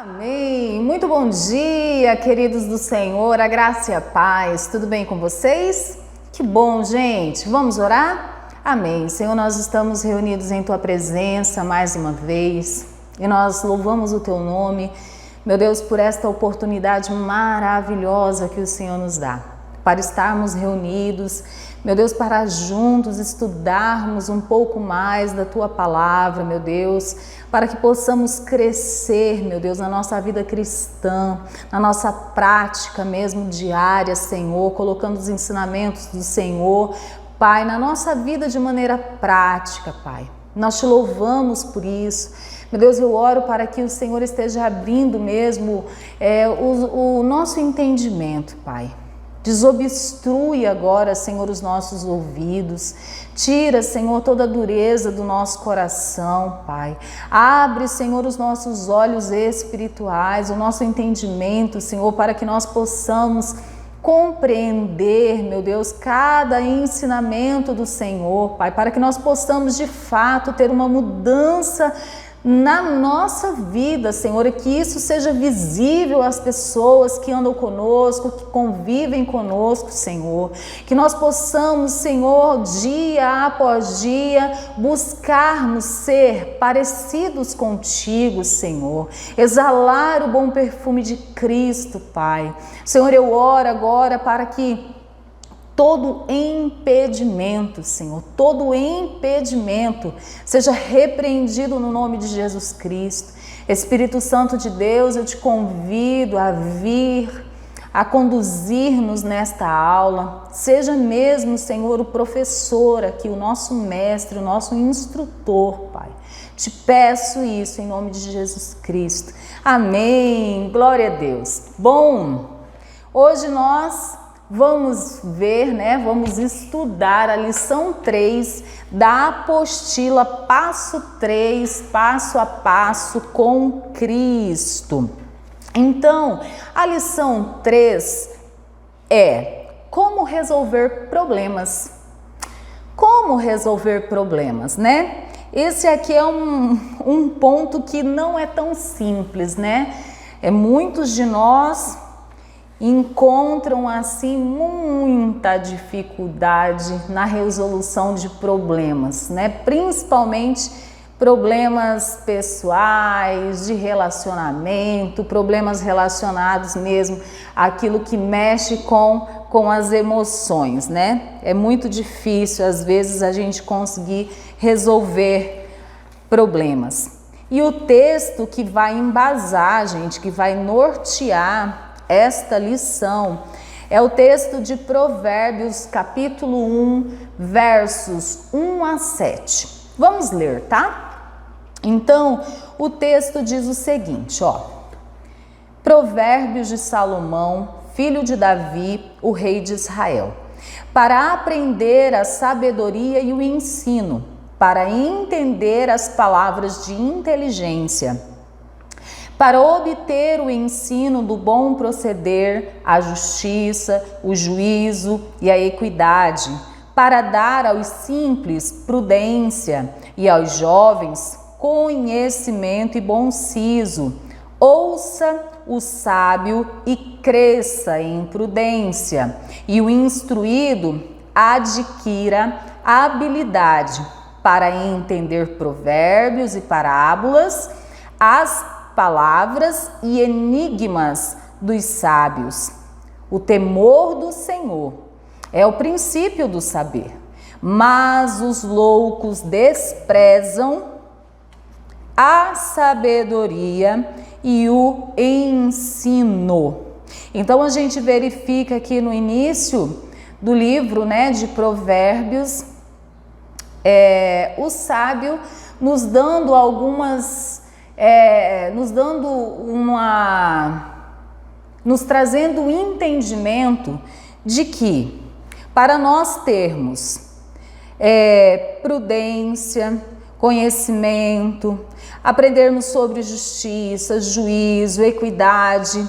Amém! Muito bom dia, queridos do Senhor, a graça e a paz, tudo bem com vocês? Que bom, gente! Vamos orar? Amém! Senhor, nós estamos reunidos em Tua presença mais uma vez e nós louvamos o Teu nome, meu Deus, por esta oportunidade maravilhosa que o Senhor nos dá, para estarmos reunidos, meu Deus, para juntos estudarmos um pouco mais da Tua palavra, meu Deus, para que possamos crescer, meu Deus, na nossa vida cristã, na nossa prática mesmo diária, Senhor, colocando os ensinamentos do Senhor, Pai, na nossa vida de maneira prática, Pai. Nós Te louvamos por isso. Meu Deus, eu oro para que o Senhor esteja abrindo mesmo o nosso entendimento, Pai. Desobstrui agora, Senhor, os nossos ouvidos. Tira, Senhor, toda a dureza do nosso coração, Pai. Abre, Senhor, os nossos olhos espirituais, o nosso entendimento, Senhor, para que nós possamos compreender, meu Deus, cada ensinamento do Senhor, Pai, para que nós possamos de fato ter uma mudança na nossa vida, Senhor, e que isso seja visível às pessoas que andam conosco, que convivem conosco, Senhor. Que nós possamos, Senhor, dia após dia, buscarmos ser parecidos contigo, Senhor. Exalar o bom perfume de Cristo, Pai. Senhor, eu oro agora para que todo impedimento, Senhor, todo impedimento seja repreendido no nome de Jesus Cristo. Espírito Santo de Deus, eu te convido a vir, a conduzir-nos nesta aula. Seja mesmo, Senhor, o professor aqui, o nosso mestre, o nosso instrutor, Pai. Te peço isso em nome de Jesus Cristo. Amém. Glória a Deus. Bom, hoje nós vamos ver, vamos estudar a lição 3 da apostila Passo 3, Passo a Passo com Cristo. Então, a lição 3 é como resolver problemas. Como resolver problemas, né? Esse aqui é um ponto que não é tão simples, né? Muitos de nós encontram assim muita dificuldade na resolução de problemas, né? Principalmente problemas pessoais, de relacionamento, problemas relacionados mesmo àquilo que mexe com as emoções, né? É muito difícil às vezes a gente conseguir resolver problemas. E o texto que vai embasar, gente, que vai nortear esta lição é o texto de Provérbios, capítulo 1, versos 1 a 7. Vamos ler, tá? Então, o texto diz o seguinte, ó. Provérbios de Salomão, filho de Davi, o rei de Israel, para aprender a sabedoria e o ensino, para entender as palavras de inteligência, para obter o ensino do bom proceder, a justiça, o juízo e a equidade, para dar aos simples prudência e aos jovens conhecimento e bom siso. Ouça o sábio e cresça em prudência, e o instruído adquira habilidade para entender provérbios e parábolas, as palavras e enigmas dos sábios. O temor do Senhor é o princípio do saber, mas os loucos desprezam a sabedoria e o ensino. Então a gente verifica aqui no início do livro, de Provérbios, o sábio nos dando nos trazendo o entendimento de que para nós termos prudência, conhecimento, aprendermos sobre justiça, juízo, equidade,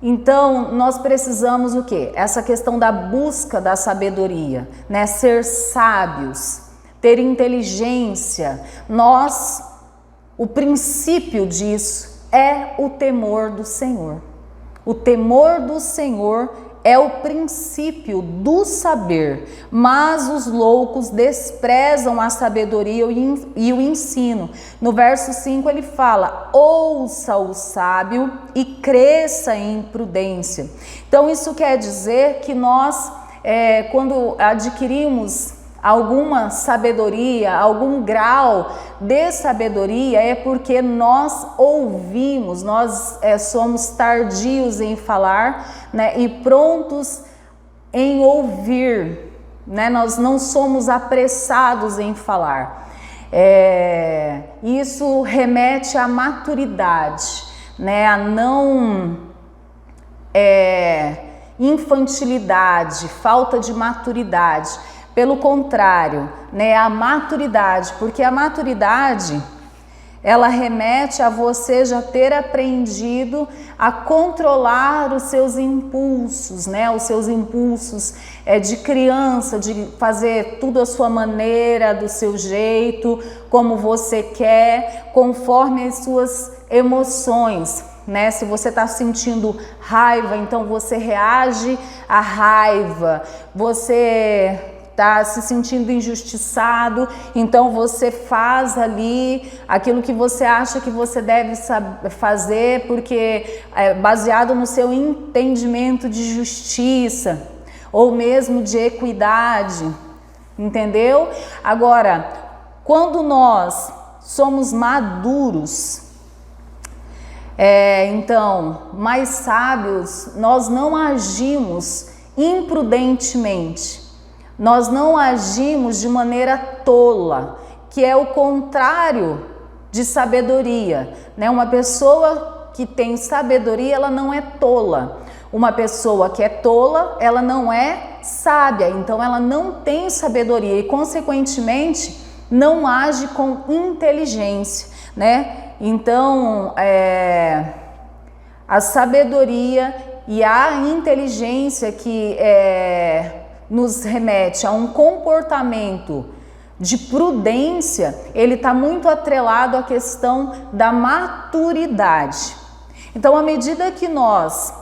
então nós precisamos o quê? Essa questão da busca da sabedoria, ser sábios, ter inteligência. O princípio disso é o temor do Senhor. O temor do Senhor é o princípio do saber, mas os loucos desprezam a sabedoria e o ensino. No verso 5 ele fala: ouça o sábio e cresça em prudência. Então isso quer dizer que nós, quando adquirimos alguma sabedoria, algum grau de sabedoria, é porque nós ouvimos, nós somos tardios em falar, né, e prontos em ouvir, né? Nós não somos apressados em falar. Isso remete à maturidade, né? A não infantilidade, falta de maturidade. Pelo contrário, né, a maturidade, porque a maturidade, ela remete a você já ter aprendido a controlar os seus impulsos, né, os seus impulsos de criança, de fazer tudo à sua maneira, do seu jeito, como você quer, conforme as suas emoções, né? Se você está sentindo raiva, então você reage à raiva, você está se sentindo injustiçado, então você faz ali aquilo que você acha que você deve fazer, porque é baseado no seu entendimento de justiça ou mesmo de equidade, entendeu? Agora, quando nós somos maduros, então, mais sábios, nós não agimos imprudentemente. Nós não agimos de maneira tola, que é o contrário de sabedoria, né? Uma pessoa que tem sabedoria, ela não é tola. Uma pessoa que é tola, ela não é sábia, então ela não tem sabedoria e, consequentemente, não age com inteligência, né? Então, a sabedoria e a inteligência que nos remete a um comportamento de prudência, ele está muito atrelado à questão da maturidade. Então, à medida que nós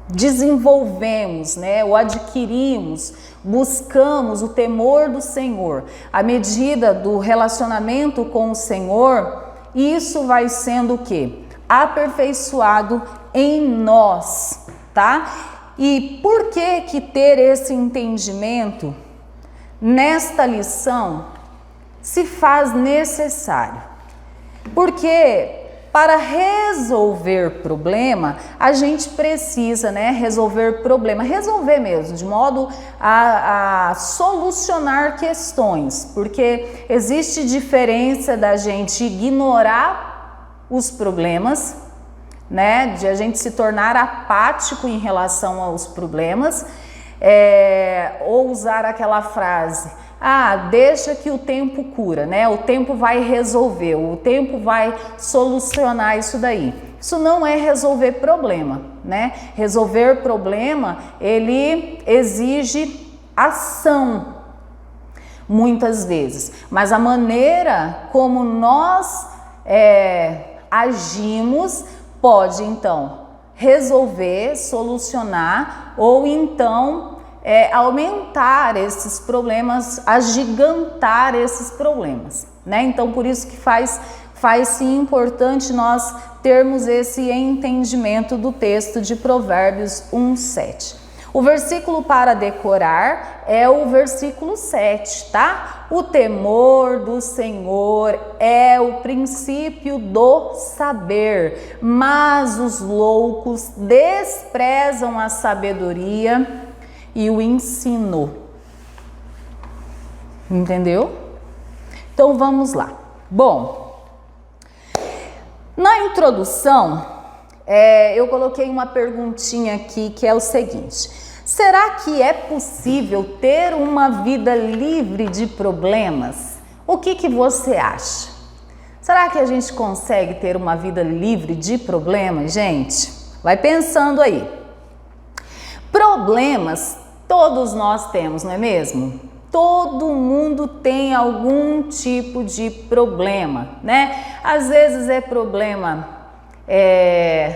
desenvolvemos, né, ou adquirimos, buscamos o temor do Senhor, à medida do relacionamento com o Senhor, isso vai sendo o quê? Aperfeiçoado em nós, tá? E por que ter esse entendimento nesta lição se faz necessário? Porque para resolver problema, a gente precisa, né, resolver problema, resolver mesmo, de modo a solucionar questões, porque existe diferença da gente ignorar os problemas, né, de a gente se tornar apático em relação aos problemas, ou usar aquela frase: ah, deixa que o tempo cura, né? O tempo vai resolver, o tempo vai solucionar isso daí. Isso não é resolver problema, né? Resolver problema, ele exige ação, muitas vezes. Mas a maneira como nós agimos pode, então, resolver, solucionar ou então aumentar esses problemas, agigantar esses problemas, né? Então, por isso que faz-se importante nós termos esse entendimento do texto de Provérbios 1:7. O versículo para decorar é o versículo 7, tá? O temor do Senhor é o princípio do saber, mas os loucos desprezam a sabedoria e o ensino. Entendeu? Então vamos lá. Bom, na introdução, eu coloquei uma perguntinha aqui que é o seguinte: será que é possível ter uma vida livre de problemas? O que você acha? Será que a gente consegue ter uma vida livre de problemas, gente? Vai pensando aí. Problemas todos nós temos, não é mesmo? todo mundo tem algum tipo de problema, né? Às vezes é problema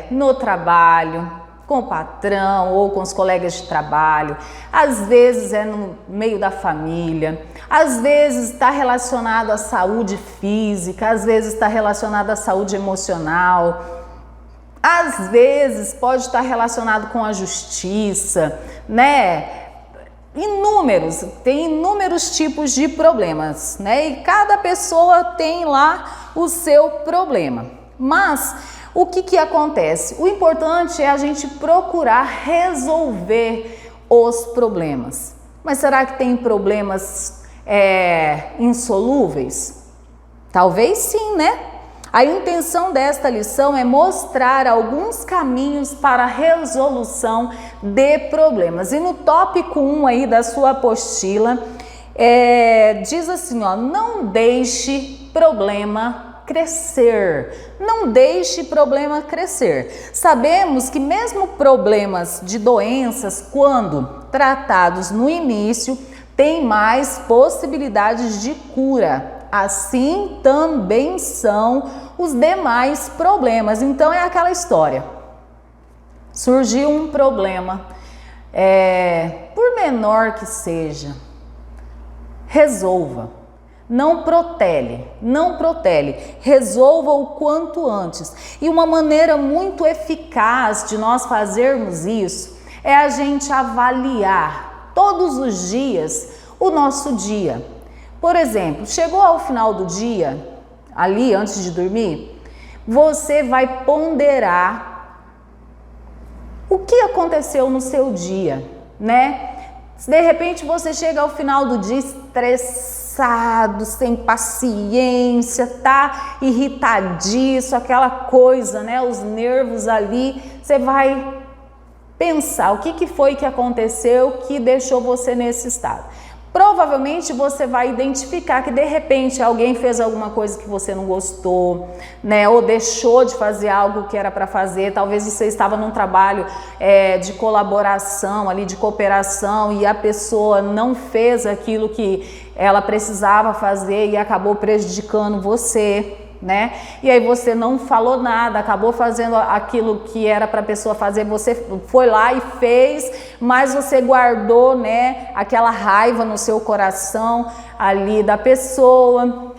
no trabalho, com o patrão ou com os colegas de trabalho, às vezes é no meio da família, às vezes está relacionado à saúde física, às vezes está relacionado à saúde emocional, às vezes pode estar relacionado com a justiça, né? Tem inúmeros tipos de problemas, né? E cada pessoa tem lá o seu problema. Mas o que acontece? O importante é a gente procurar resolver os problemas. Mas será que tem problemas insolúveis? Talvez sim, né? A intenção desta lição é mostrar alguns caminhos para a resolução de problemas. E no tópico 1 aí da sua apostila, diz assim, ó, não deixe problema crescer. Não deixe problema crescer. Sabemos que mesmo problemas de doenças, quando tratados no início, têm mais possibilidades de cura. Assim também são os demais problemas. Então é aquela história. Surgiu um problema, por menor que seja, resolva. Não protele, resolva o quanto antes. E uma maneira muito eficaz de nós fazermos isso é a gente avaliar todos os dias o nosso dia. Por exemplo, chegou ao final do dia, ali antes de dormir, você vai ponderar o que aconteceu no seu dia, né? Se de repente você chega ao final do dia estressado, sem paciência, tá irritadiço, aquela coisa, né? Os nervos ali, você vai pensar o que foi que aconteceu que deixou você nesse estado. Provavelmente você vai identificar que de repente alguém fez alguma coisa que você não gostou, né? Ou deixou de fazer algo que era para fazer. Talvez você estava num trabalho de colaboração, ali de cooperação, e a pessoa não fez aquilo que ela precisava fazer e acabou prejudicando você, né? E aí você não falou nada, acabou fazendo aquilo que era para a pessoa fazer, você foi lá e fez, mas você guardou, né, aquela raiva no seu coração ali da pessoa.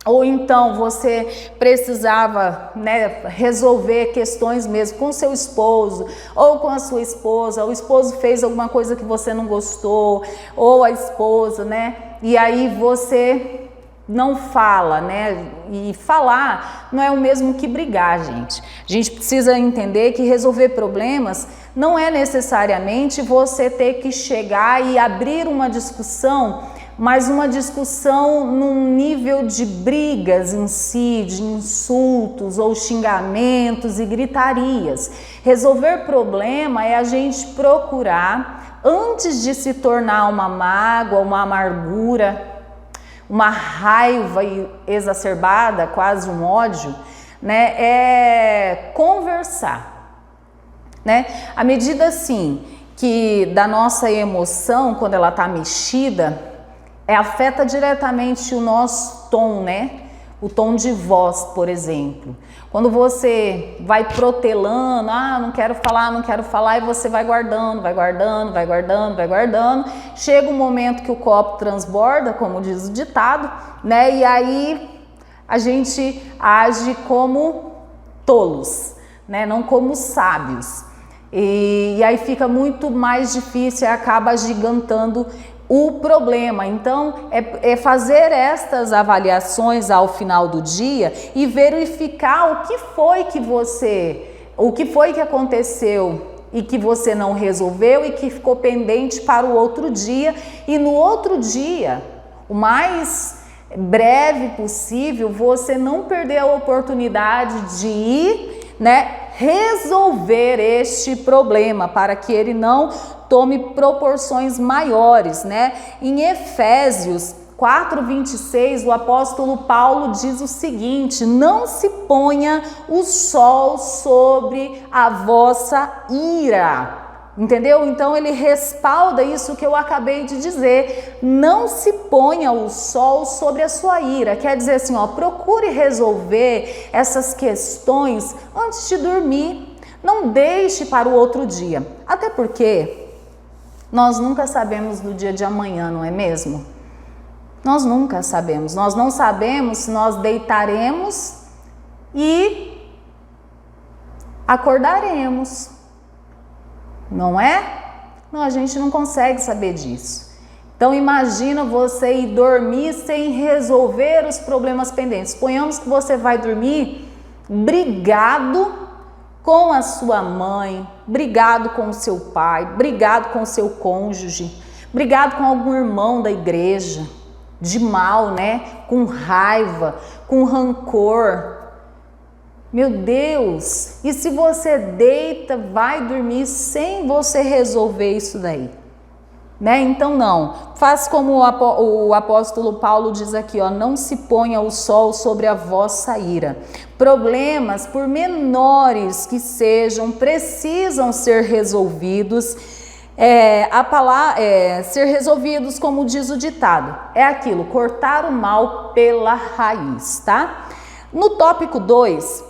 Ou então você precisava, né, resolver questões mesmo com seu esposo ou com a sua esposa. O esposo fez alguma coisa que você não gostou, ou a esposa, né? E aí você não fala, né? E falar não é o mesmo que brigar, gente. A gente precisa entender que resolver problemas não é necessariamente você ter que chegar e abrir uma discussão, mas uma discussão num nível de brigas em si, de insultos ou xingamentos e gritarias. Resolver problema é a gente procurar, antes de se tornar uma mágoa, uma amargura, uma raiva exacerbada, quase um ódio, né? Conversar, né? À medida assim que da nossa emoção, quando ela tá mexida, afeta diretamente o nosso tom, né? O tom de voz, por exemplo. Quando você vai protelando, não quero falar, e você vai guardando, chega um momento que o copo transborda, como diz o ditado, né? E aí a gente age como tolos, né? Não como sábios. E aí fica muito mais difícil e acaba agigantando o problema. Então é fazer estas avaliações ao final do dia e verificar o que foi que aconteceu e que você não resolveu e que ficou pendente para o outro dia, e no outro dia, o mais breve possível, você não perder a oportunidade de ir, né, resolver este problema, para que ele não tome proporções maiores, né? Em Efésios 4:26, o apóstolo Paulo diz o seguinte: não se ponha o sol sobre a vossa ira. Entendeu? Então ele respalda isso que eu acabei de dizer. Não se ponha o sol sobre a sua ira. Quer dizer assim, ó, procure resolver essas questões antes de dormir. Não deixe para o outro dia. Até porque nós nunca sabemos do dia de amanhã, não é mesmo? Nós nunca sabemos. Nós não sabemos se nós deitaremos e acordaremos. Não é? Não, a gente não consegue saber disso. Então imagina você ir dormir sem resolver os problemas pendentes. Suponhamos que você vai dormir brigado com a sua mãe, brigado com o seu pai, brigado com o seu cônjuge, brigado com algum irmão da igreja, de mal, né? Com raiva, com rancor. Meu Deus, e se você deita, vai dormir sem você resolver isso daí? Né? Então não, faz como o apóstolo Paulo diz aqui, ó, não se ponha o sol sobre a vossa ira. Problemas, por menores que sejam, precisam ser resolvidos, ser resolvidos como diz o ditado, é aquilo, cortar o mal pela raiz, tá? No tópico 2,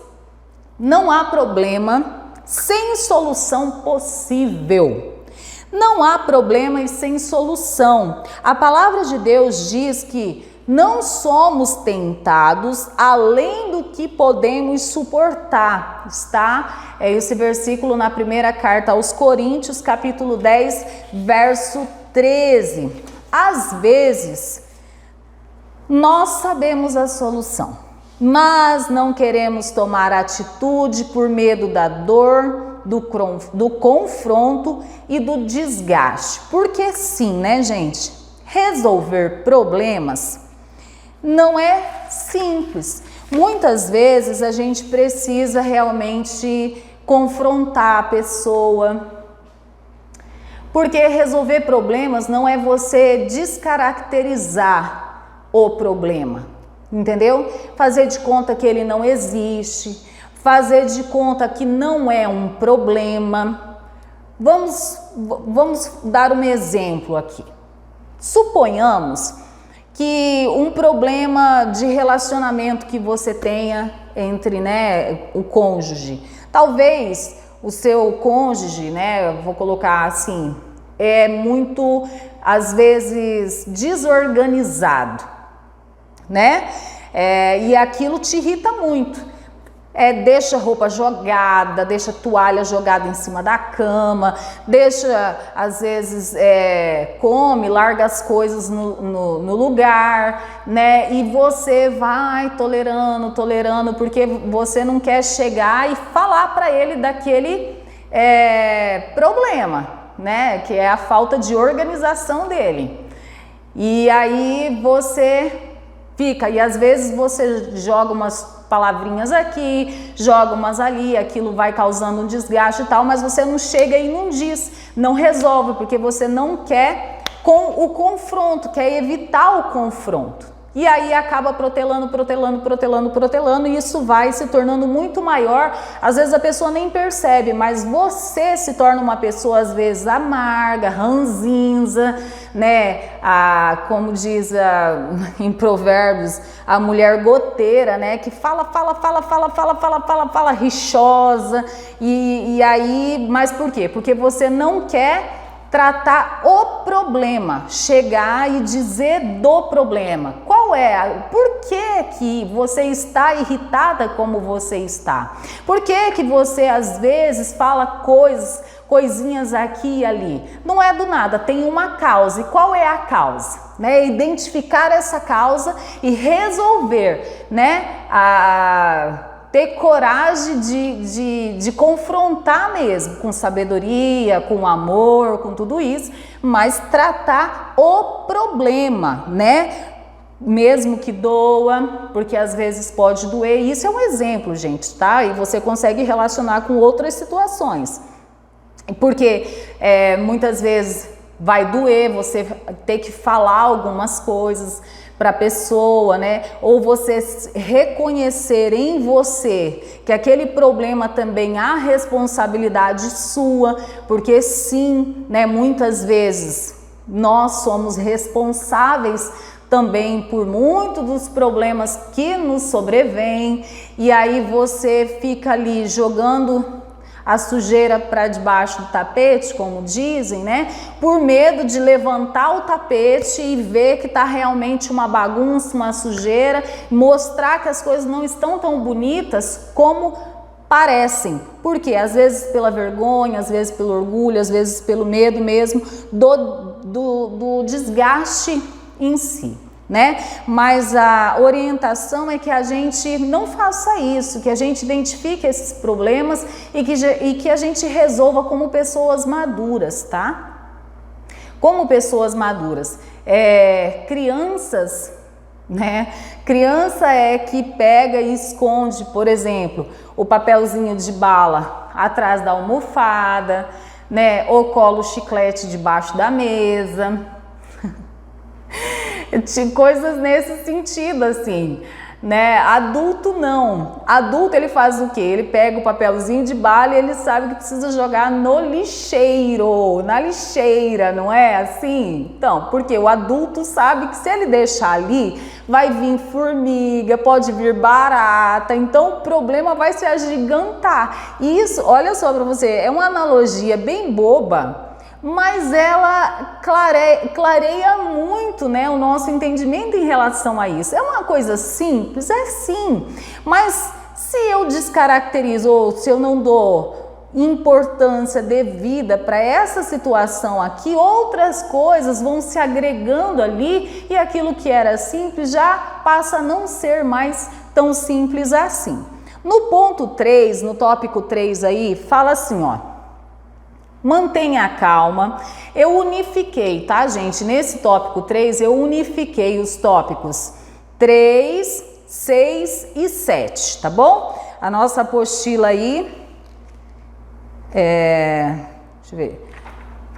não há problema sem solução possível. Não há problema sem solução. A palavra de Deus diz que não somos tentados além do que podemos suportar. Está esse versículo na primeira carta aos Coríntios, capítulo 10, verso 13. Às vezes, nós sabemos a solução, mas não queremos tomar atitude por medo da dor, do confronto e do desgaste. Porque sim, né, gente? Resolver problemas não é simples. Muitas vezes a gente precisa realmente confrontar a pessoa. Porque resolver problemas não é você descaracterizar o problema. Entendeu? Fazer de conta que ele não existe, fazer de conta que não é um problema. Vamos dar um exemplo aqui. Suponhamos que um problema de relacionamento que você tenha entre, né, o cônjuge. Talvez o seu cônjuge, né, vou colocar assim, é muito, às vezes, desorganizado, né? E aquilo te irrita muito. Deixa roupa jogada, deixa toalha jogada em cima da cama, deixa, às vezes, come, larga as coisas no lugar, né? E você vai tolerando, porque você não quer chegar e falar para ele daquele problema, né? Que é a falta de organização dele. E aí você fica, e às vezes você joga umas palavrinhas aqui, joga umas ali, aquilo vai causando um desgaste e tal, mas você não chega e não diz, não resolve, porque você não quer o confronto, quer evitar o confronto. E aí acaba protelando, e isso vai se tornando muito maior. Às vezes a pessoa nem percebe, mas você se torna uma pessoa às vezes amarga, ranzinza, né? Como diz em Provérbios, a mulher goteira, né? Que fala, rixosa. E aí, mas por quê? Porque você não quer tratar o problema, chegar e dizer do problema. Qual é? Por que você está irritada como você está? Por que você às vezes fala coisinhas aqui e ali? Não é do nada, tem uma causa. E qual é a causa? Né? Identificar essa causa e resolver, né? Ter coragem de confrontar mesmo, com sabedoria, com amor, com tudo isso, mas tratar o problema, né? Mesmo que doa, porque às vezes pode doer. Isso é um exemplo, gente, tá? E você consegue relacionar com outras situações. Porque muitas vezes vai doer você ter que falar algumas coisas, para a pessoa, né? Ou você reconhecer em você que aquele problema também há responsabilidade sua, porque sim, né? Muitas vezes nós somos responsáveis também por muitos dos problemas que nos sobrevêm, e aí você fica ali jogando a sujeira para debaixo do tapete, como dizem, né? Por medo de levantar o tapete e ver que está realmente uma bagunça, uma sujeira, mostrar que as coisas não estão tão bonitas como parecem. Porque às vezes pela vergonha, às vezes pelo orgulho, às vezes pelo medo mesmo do desgaste em si, né? Mas a orientação é que a gente não faça isso, que a gente identifique esses problemas e que a gente resolva como pessoas maduras, tá? Como pessoas maduras. Crianças, né? Criança é que pega e esconde, por exemplo, o papelzinho de bala atrás da almofada, né? Ou cola o chiclete debaixo da mesa. Coisas nesse sentido, assim, né? Adulto não. Adulto ele faz o quê? Ele pega o papelzinho de bala e ele sabe que precisa jogar no lixeiro, na lixeira, não é assim? Então, porque o adulto sabe que se ele deixar ali, vai vir formiga, pode vir barata, então o problema vai se agigantar. E isso, olha só para você, é uma analogia bem boba, mas ela clareia muito, né, o nosso entendimento em relação a isso. É uma coisa simples? É sim, mas se eu descaracterizo ou se eu não dou importância devida para essa situação aqui, outras coisas vão se agregando ali e aquilo que era simples já passa a não ser mais tão simples assim. No ponto 3, no tópico 3 aí, fala assim, ó. Mantenha a calma. Eu unifiquei, tá, gente? Nesse tópico 3, eu unifiquei os tópicos 3, 6 e 7, tá bom? A nossa apostila aí deixa eu ver.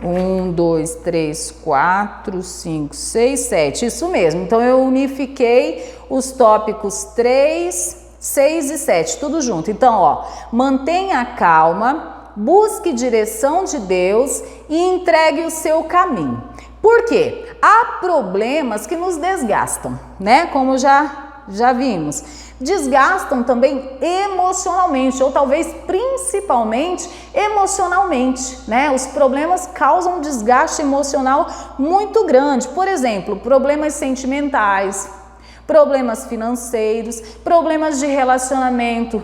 1, 2, 3, 4, 5, 6, 7. Isso mesmo. Então, eu unifiquei os tópicos 3, 6 e 7, tudo junto. Então, ó, mantenha a calma. Busque direção de Deus e entregue o seu caminho. Por quê? Há problemas que nos desgastam, né? Como já vimos. Desgastam também emocionalmente, ou talvez principalmente emocionalmente, né? Os problemas causam um desgaste emocional muito grande. Por exemplo, problemas sentimentais, problemas financeiros, problemas de relacionamento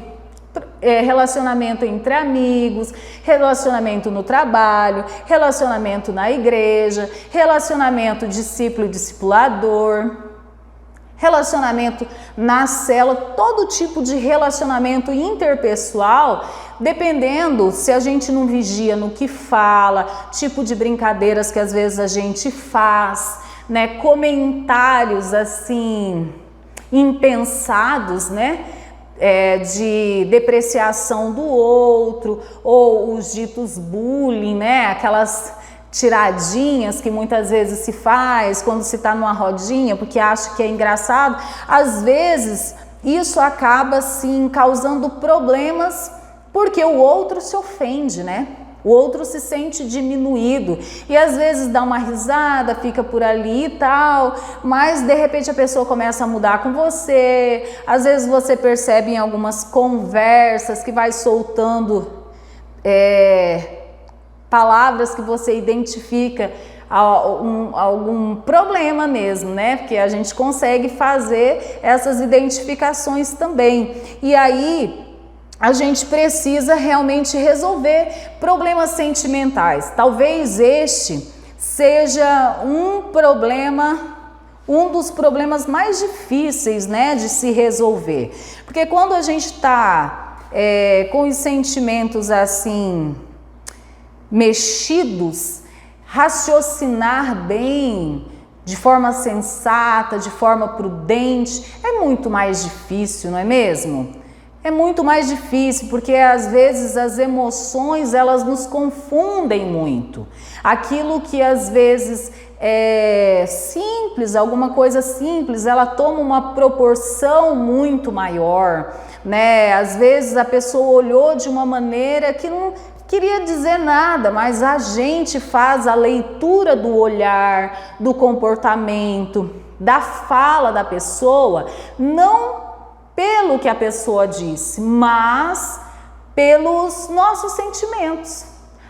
entre amigos, relacionamento no trabalho, relacionamento na igreja, relacionamento discípulo e discipulador, relacionamento na célula, todo tipo de relacionamento interpessoal, dependendo se a gente não vigia no que fala, tipo de brincadeiras que às vezes a gente faz, né, comentários assim impensados, né? De depreciação do outro, ou os ditos bullying, né? Aquelas tiradinhas que muitas vezes se faz quando se está numa rodinha porque acha que é engraçado. Às vezes isso acaba sim causando problemas porque o outro se ofende, né? O outro se sente diminuído e às vezes dá uma risada, fica por ali e tal, mas de repente a pessoa começa a mudar com você. Às vezes você percebe em algumas conversas que vai soltando palavras que você identifica algum problema mesmo, né? Porque a gente consegue fazer essas identificações também. E aí a gente precisa realmente resolver problemas sentimentais. Talvez este seja um dos problemas mais difíceis, né, de se resolver. Porque quando a gente está com os sentimentos assim mexidos, raciocinar bem, de forma sensata, de forma prudente, é muito mais difícil, não é mesmo? É muito mais difícil, porque às vezes as emoções elas nos confundem muito. Aquilo que às vezes é simples, alguma coisa simples, ela toma uma proporção muito maior, né? Às vezes a pessoa olhou de uma maneira que não queria dizer nada, mas a gente faz a leitura do olhar, do comportamento, da fala da pessoa, não pelo que a pessoa disse, mas pelos nossos sentimentos.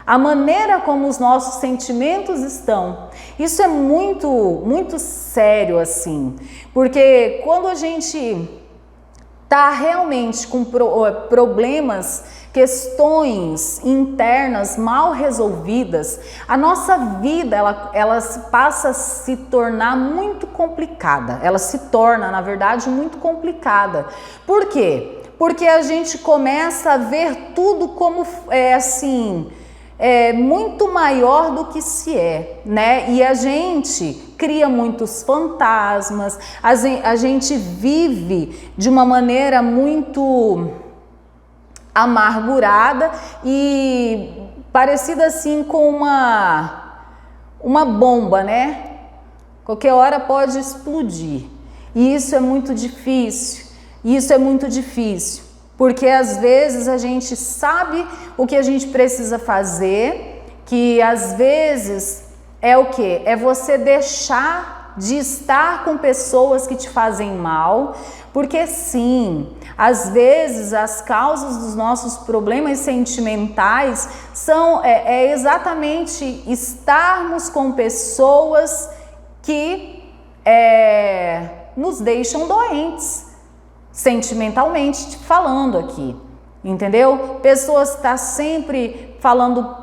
A maneira como os nossos sentimentos estão. Isso é muito sério assim, porque quando a gente tá realmente com problemas, questões internas mal resolvidas, a nossa vida ela passa a se tornar muito complicada. Ela se torna, na verdade, muito complicada. Por quê? Porque a gente começa a ver tudo como muito maior do que se é, né? E a gente cria muitos fantasmas, a gente vive de uma maneira muito amargurada e parecida assim com uma bomba, né? Qualquer hora pode explodir. E isso é muito difícil. Porque às vezes a gente sabe o que a gente precisa fazer, que às vezes é o quê? É você deixar de estar com pessoas que te fazem mal, porque sim, às vezes as causas dos nossos problemas sentimentais são exatamente estarmos com pessoas que nos deixam doentes, sentimentalmente falando aqui, entendeu? Pessoas que estão sempre falando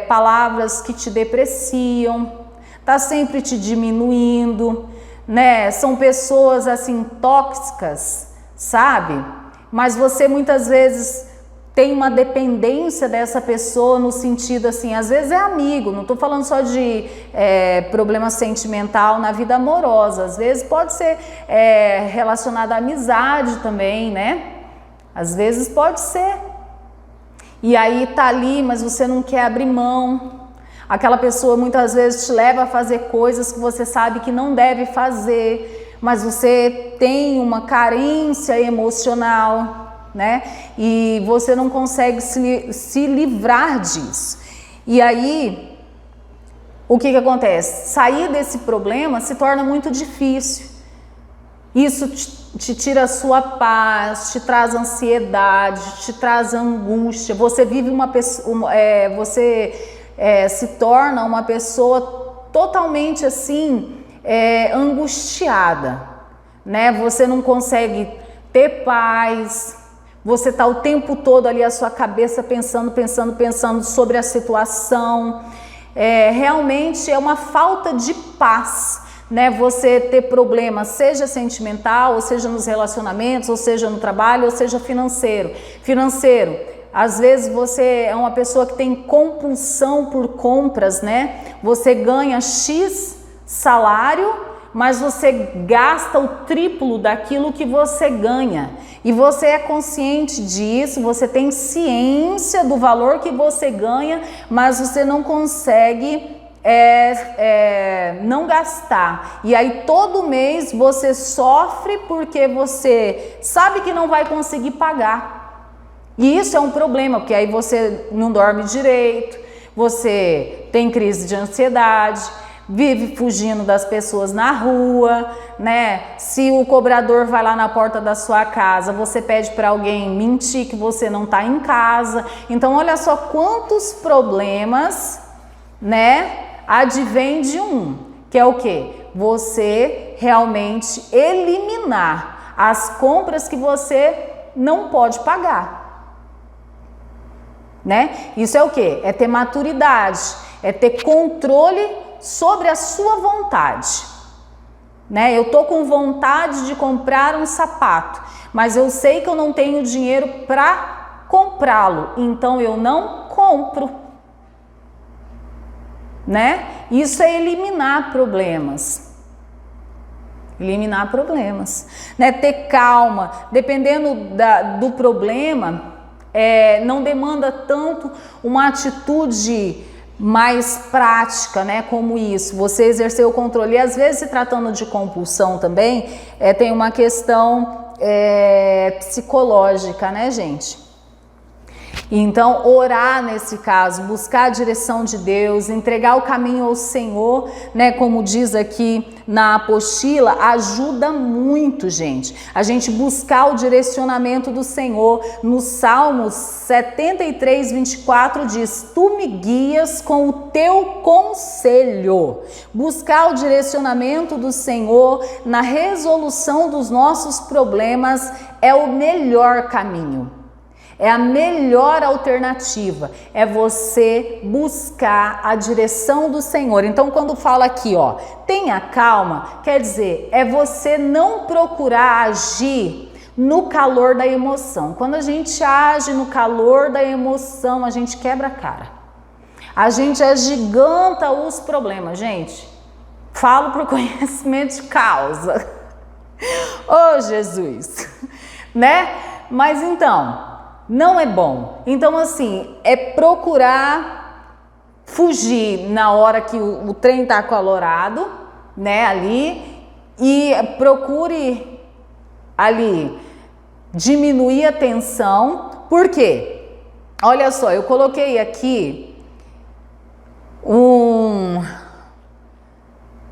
palavras que te depreciam, tá sempre te diminuindo, né? São pessoas assim tóxicas, sabe? Mas você muitas vezes tem uma dependência dessa pessoa no sentido assim, às vezes é amigo, não estou falando só de problema sentimental na vida amorosa, às vezes pode ser relacionado à amizade também, né? Às vezes pode ser. E aí tá ali, mas você não quer abrir mão. Aquela pessoa muitas vezes te leva a fazer coisas que você sabe que não deve fazer, mas você tem uma carência emocional, né? E você não consegue se livrar disso. E aí, o que acontece? Sair desse problema se torna muito difícil. Isso te tira a sua paz, te traz ansiedade, te traz angústia. Você vive se torna uma pessoa totalmente assim, angustiada, né? Você não consegue ter paz, você está o tempo todo ali a sua cabeça pensando sobre a situação. Realmente é uma falta de paz, né? Você ter problemas, seja sentimental, ou seja nos relacionamentos, ou seja no trabalho, ou seja financeiro. Às vezes você é uma pessoa que tem compulsão por compras, né? Você ganha X salário, mas você gasta o triplo daquilo que você ganha. E você é consciente disso, você tem ciência do valor que você ganha, mas você não consegue não gastar. E aí todo mês você sofre porque você sabe que não vai conseguir pagar. E isso é um problema, porque aí você não dorme direito, você tem crise de ansiedade, vive fugindo das pessoas na rua, né? Se o cobrador vai lá na porta da sua casa, você pede para alguém mentir que você não está em casa. Então olha só quantos problemas, né, advém de que é o quê? Você realmente eliminar as compras que você não pode pagar. Né? Isso é o quê? É ter maturidade, é ter controle sobre a sua vontade, né? Eu tô com vontade de comprar um sapato, mas eu sei que eu não tenho dinheiro para comprá-lo, então eu não compro, né? Isso é eliminar problemas. eliminar problemas, né? Ter calma, dependendo do problema, não demanda tanto uma atitude mais prática, né? Como isso, você exercer o controle. E às vezes, se tratando de compulsão também, tem uma questão psicológica, né, gente? Então, orar nesse caso, buscar a direção de Deus, entregar o caminho ao Senhor, né? Como diz aqui na apostila, ajuda muito, gente. A gente buscar o direcionamento do Senhor. No Salmos 73, 24 diz: Tu me guias com o teu conselho. Buscar o direcionamento do Senhor na resolução dos nossos problemas é o melhor caminho. É a melhor alternativa, é você buscar a direção do Senhor. Então, quando fala aqui, ó, tenha calma, quer dizer, é você não procurar agir no calor da emoção. Quando a gente age no calor da emoção, a gente quebra a cara. A gente agiganta os problemas, gente. Falo por conhecimento de causa. Ô, Jesus, né? Mas então, não é bom. Então, assim, é procurar fugir na hora que o trem tá acalorado, né, ali, e procure ali diminuir a tensão. Por quê? Olha só, eu coloquei aqui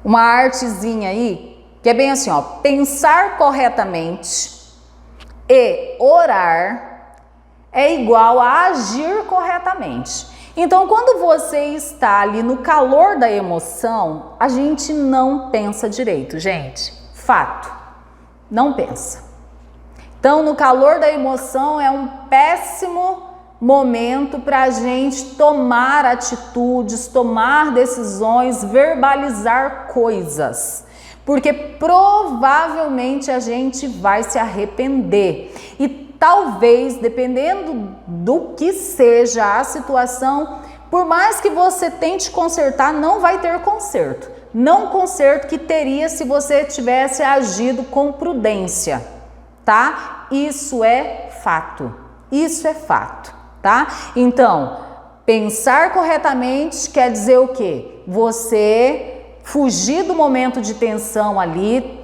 uma artezinha aí, que é bem assim, ó, pensar corretamente e orar é igual a agir corretamente. Então, quando você está ali no calor da emoção, a gente não pensa direito, gente. Fato. Não pensa. Então, no calor da emoção é um péssimo momento para a gente tomar atitudes, tomar decisões, verbalizar coisas. Porque provavelmente a gente vai se arrepender. E talvez, dependendo do que seja a situação, por mais que você tente consertar, não vai ter conserto. Não conserto que teria se você tivesse agido com prudência, tá? Isso é fato. Isso é fato, tá? Então, pensar corretamente quer dizer o quê? Você fugir do momento de tensão ali,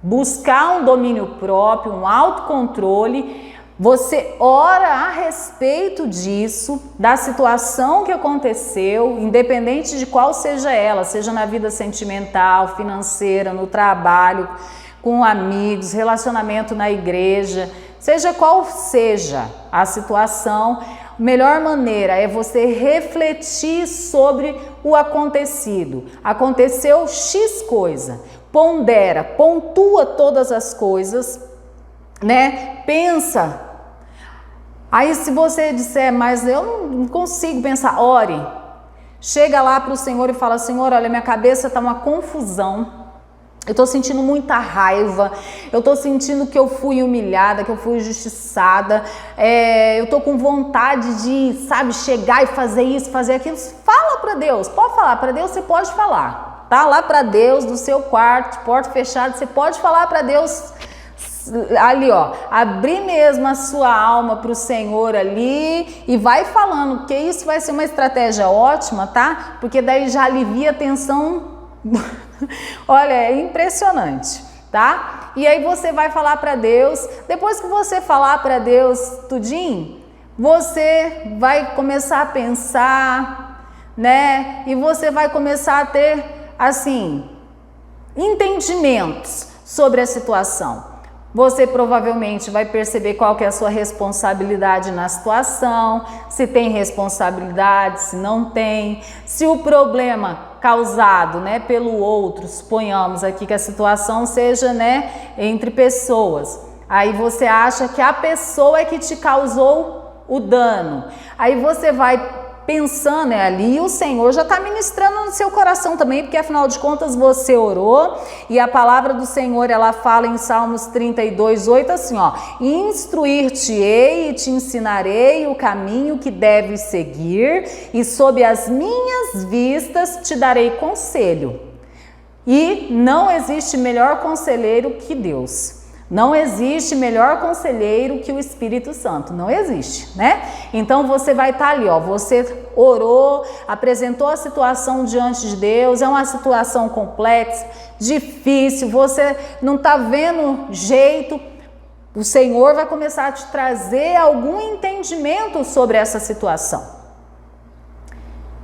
buscar um domínio próprio, um autocontrole. Você ora a respeito disso, da situação que aconteceu, independente de qual seja ela, seja na vida sentimental, financeira, no trabalho, com amigos, relacionamento na igreja, seja qual seja a situação, a melhor maneira é você refletir sobre o acontecido. Aconteceu X coisa, pondera, pontua todas as coisas, né? Pensa. Aí se você disser, mas eu não consigo pensar, ore. Chega lá para o Senhor e fala, Senhor, olha, minha cabeça está uma confusão. Eu tô sentindo muita raiva, eu tô sentindo que eu fui humilhada, que eu fui injustiçada, eu tô com vontade de, sabe, chegar e fazer isso, fazer aquilo. Fala para Deus, pode falar, para Deus você pode falar, tá? Lá para Deus, do seu quarto, de porta fechada, você pode falar para Deus ali, ó, abrir mesmo a sua alma para o Senhor ali e vai falando, porque isso vai ser uma estratégia ótima, tá? Porque daí já alivia a tensão. Olha, é impressionante, tá? E aí você vai falar para Deus. Depois que você falar para Deus tudinho, você vai começar a pensar, né? E você vai começar a ter, assim, entendimentos sobre a situação. Você provavelmente vai perceber qual que é a sua responsabilidade na situação, se tem responsabilidade, se não tem, se o problema causado, né, pelo outro, suponhamos aqui que a situação seja, né, entre pessoas. Aí você acha que a pessoa é que te causou o dano. Aí você vai pensando, né, ali, o Senhor já está ministrando no seu coração também, porque afinal de contas você orou e a palavra do Senhor, ela fala em Salmos 32, 8 assim, ó, instruir-te-ei e te ensinarei o caminho que deves seguir e sob as minhas vistas te darei conselho. E não existe melhor conselheiro que Deus. Não existe melhor conselheiro que o Espírito Santo, não existe, né? Então você vai estar ali, ó, você orou, apresentou a situação diante de Deus, é uma situação complexa, difícil, você não está vendo jeito, o Senhor vai começar a te trazer algum entendimento sobre essa situação.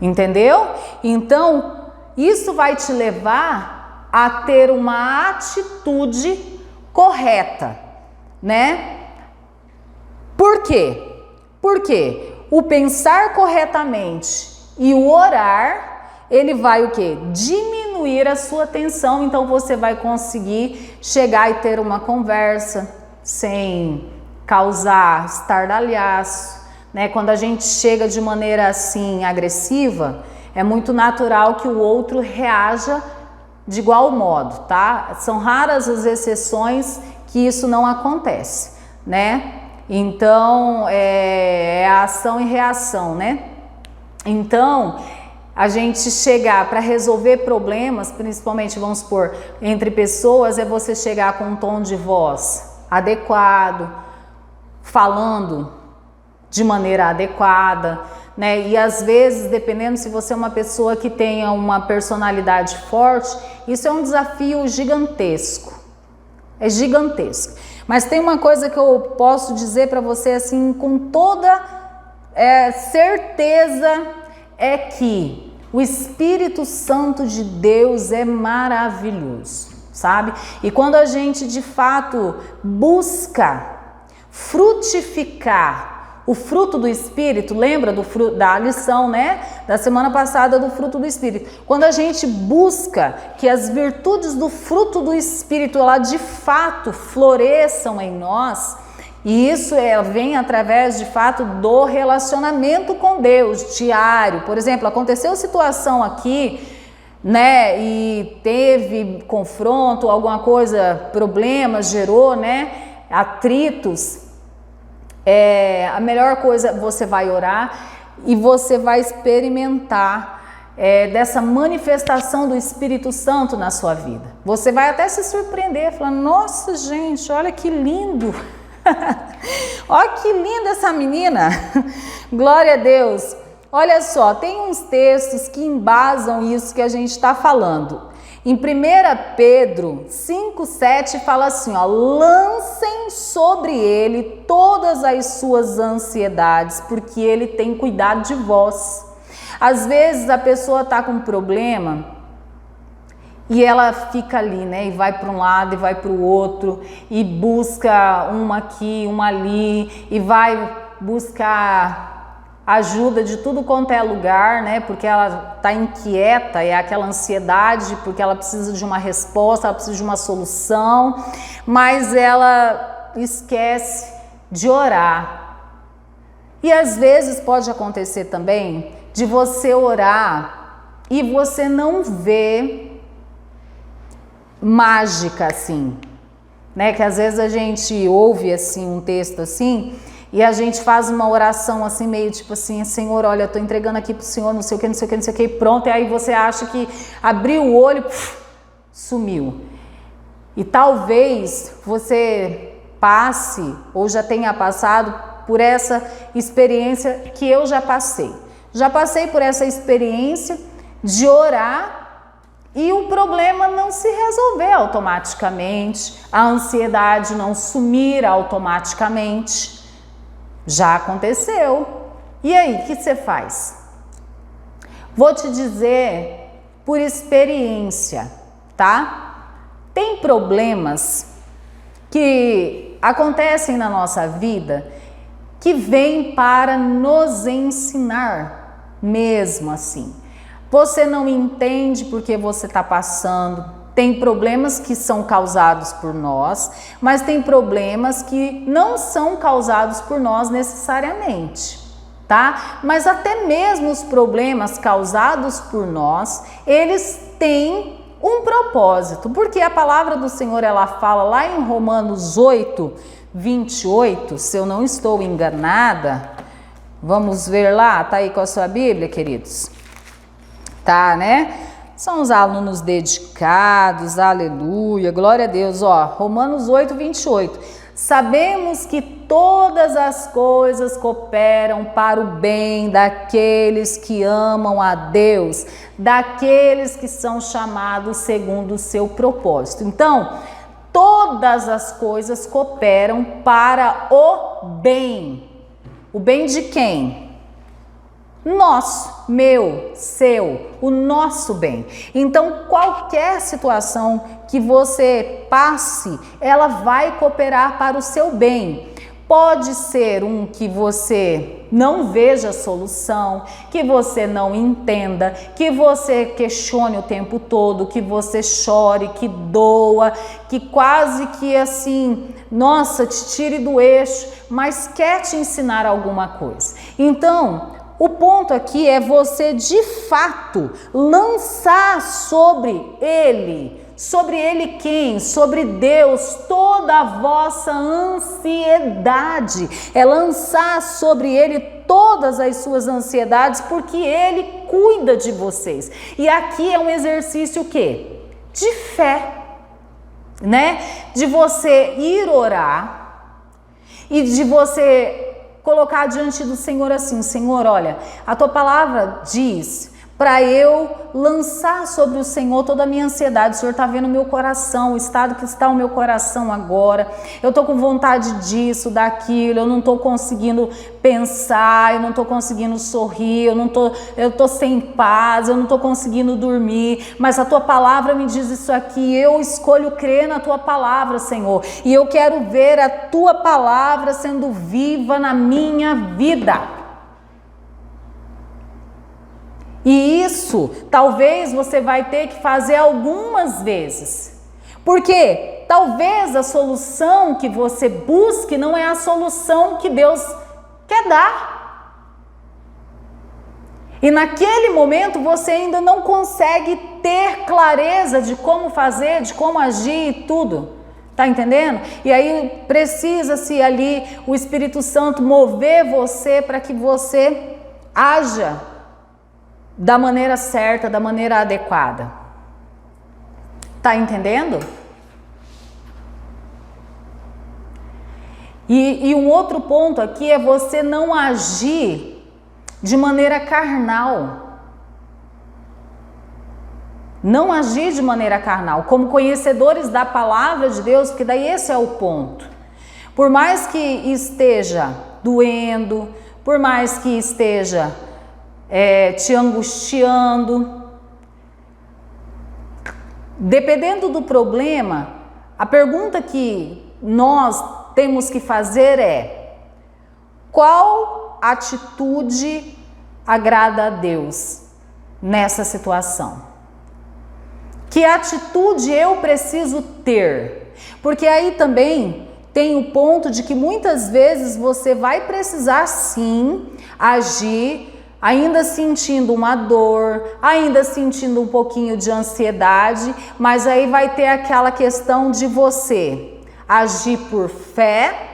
Entendeu? Então, isso vai te levar a ter uma atitude correta, né? Por quê? Porque o pensar corretamente e o orar, ele vai o quê? Diminuir a sua tensão, então você vai conseguir chegar e ter uma conversa sem causar estardalhaço, né? Quando a gente chega de maneira assim agressiva, é muito natural que o outro reaja de igual modo, tá? São raras as exceções que isso não acontece, né? Então, é a ação e reação, né? Então, a gente chegar para resolver problemas, principalmente, vamos supor, entre pessoas, é você chegar com um tom de voz adequado, falando de maneira adequada, né? E às vezes, dependendo se você é uma pessoa que tenha uma personalidade forte, isso é um desafio gigantesco. É gigantesco. Mas tem uma coisa que eu posso dizer para você assim com toda certeza, é que o Espírito Santo de Deus é maravilhoso, sabe? E quando a gente de fato busca frutificar o fruto do Espírito, lembra da lição, né? Da semana passada do fruto do Espírito. Quando a gente busca que as virtudes do fruto do Espírito, ela de fato floresçam em nós, e isso vem através de fato do relacionamento com Deus diário. Por exemplo, aconteceu situação aqui, né? E teve confronto, alguma coisa, problemas, gerou, né? Atritos. A melhor coisa, você vai orar e você vai experimentar dessa manifestação do Espírito Santo na sua vida. Você vai até se surpreender, falando, nossa gente, olha que lindo, olha que linda essa menina, glória a Deus. Olha só, tem uns textos que embasam isso que a gente está falando. Em 1 Pedro 5,7 fala assim, ó, lancem sobre ele todas as suas ansiedades, porque ele tem cuidado de vós. Às vezes a pessoa está com um problema e ela fica ali, né, e vai para um lado e vai para o outro, e busca uma aqui, uma ali, e vai buscar ajuda de tudo quanto é lugar, né? Porque ela está inquieta, é aquela ansiedade, porque ela precisa de uma resposta, ela precisa de uma solução, mas ela esquece de orar. E às vezes pode acontecer também de você orar e você não vê mágica assim, né? Que às vezes a gente ouve assim um texto assim, e a gente faz uma oração assim, meio tipo assim, Senhor, olha, eu tô entregando aqui pro Senhor, não sei o que, não sei o que, não sei o que, e pronto, e aí você acha que abriu o olho, sumiu. E talvez você passe, ou já tenha passado por essa experiência que eu já passei. Já passei por essa experiência de orar e o problema não se resolver automaticamente, a ansiedade não sumir automaticamente. Já aconteceu. E aí, o que você faz? Vou te dizer por experiência, tá? Tem problemas que acontecem na nossa vida que vêm para nos ensinar, mesmo assim. Você não entende porque você está passando. Tem problemas que são causados por nós, mas tem problemas que não são causados por nós necessariamente, tá? Mas até mesmo os problemas causados por nós, eles têm um propósito, porque a palavra do Senhor, ela fala lá em Romanos 8, 28, se eu não estou enganada, vamos ver lá, tá aí com a sua Bíblia, queridos? Tá, né? São os alunos dedicados, aleluia, glória a Deus. Ó, Romanos 8, 28. Sabemos que todas as coisas cooperam para o bem daqueles que amam a Deus, daqueles que são chamados segundo o seu propósito. Então, todas as coisas cooperam para o bem. O bem de quem? Nosso, meu, seu, o nosso bem. Então, qualquer situação que você passe, ela vai cooperar para o seu bem. Pode ser um que você não veja solução, que você não entenda, que você questione o tempo todo, que você chore, que doa, que quase que assim, nossa, te tire do eixo, mas quer te ensinar alguma coisa. Então, o ponto aqui é você de fato lançar sobre ele quem? Sobre Deus, toda a vossa ansiedade. É lançar sobre ele todas as suas ansiedades, porque ele cuida de vocês. E aqui é um exercício o quê? De fé, né? De você ir orar e de você colocar diante do Senhor assim: Senhor, olha, a tua palavra diz para eu lançar sobre o Senhor toda a minha ansiedade. O Senhor está vendo o meu coração, o estado que está o meu coração agora. Eu estou com vontade disso, daquilo, eu não estou conseguindo pensar, eu não estou conseguindo sorrir, eu estou sem paz, eu não estou conseguindo dormir, mas a tua palavra me diz isso aqui, eu escolho crer na tua palavra, Senhor, e eu quero ver a tua palavra sendo viva na minha vida. E isso talvez você vai ter que fazer algumas vezes, porque talvez a solução que você busque não é a solução que Deus quer dar. E naquele momento você ainda não consegue ter clareza de como fazer, de como agir e tudo. Tá entendendo? E aí precisa-se ali o Espírito Santo mover você para que você haja da maneira certa, da maneira adequada. Tá entendendo? E um outro ponto aqui é você não agir de maneira carnal. Não agir de maneira carnal, como conhecedores da palavra de Deus, porque daí esse é o ponto. Por mais que esteja doendo, por mais que esteja te angustiando, dependendo do problema, a pergunta que nós temos que fazer é: qual atitude agrada a Deus nessa situação? Que atitude eu preciso ter? Porque aí também tem o ponto de que muitas vezes você vai precisar sim agir ainda sentindo uma dor, ainda sentindo um pouquinho de ansiedade, mas aí vai ter aquela questão de você agir por fé,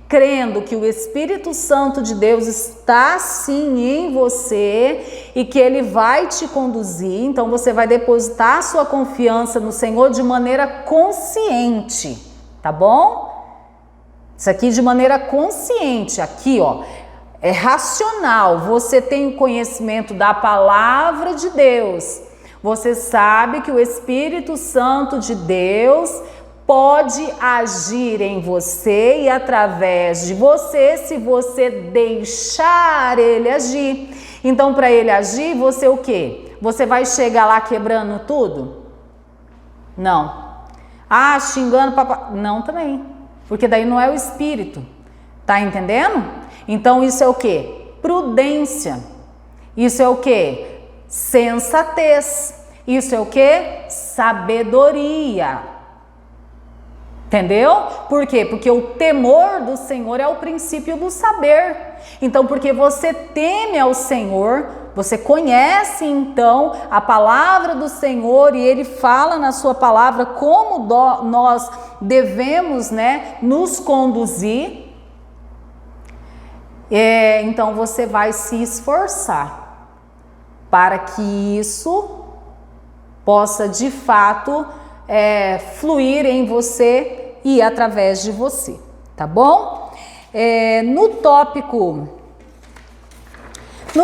crendo que o Espírito Santo de Deus está sim em você e que ele vai te conduzir. Então você vai depositar a sua confiança no Senhor de maneira consciente, tá bom? Isso aqui de maneira consciente, aqui ó, é racional, você tem o conhecimento da palavra de Deus, você sabe que o Espírito Santo de Deus pode agir em você e através de você, se você deixar ele agir. Então, para ele agir, você o quê? Você vai chegar lá quebrando tudo? Não. Ah, xingando papai? Não também, porque daí não é o Espírito, tá entendendo? Então isso é o que? Prudência. Isso é o que? Sensatez. Isso é o que? Sabedoria. Entendeu? Por quê? Porque o temor do Senhor é o princípio do saber. Então, porque você teme ao Senhor, você conhece então a palavra do Senhor e ele fala na sua palavra como nós devemos, né, nos conduzir. Então você vai se esforçar para que isso possa de fato fluir em você e através de você, tá bom? No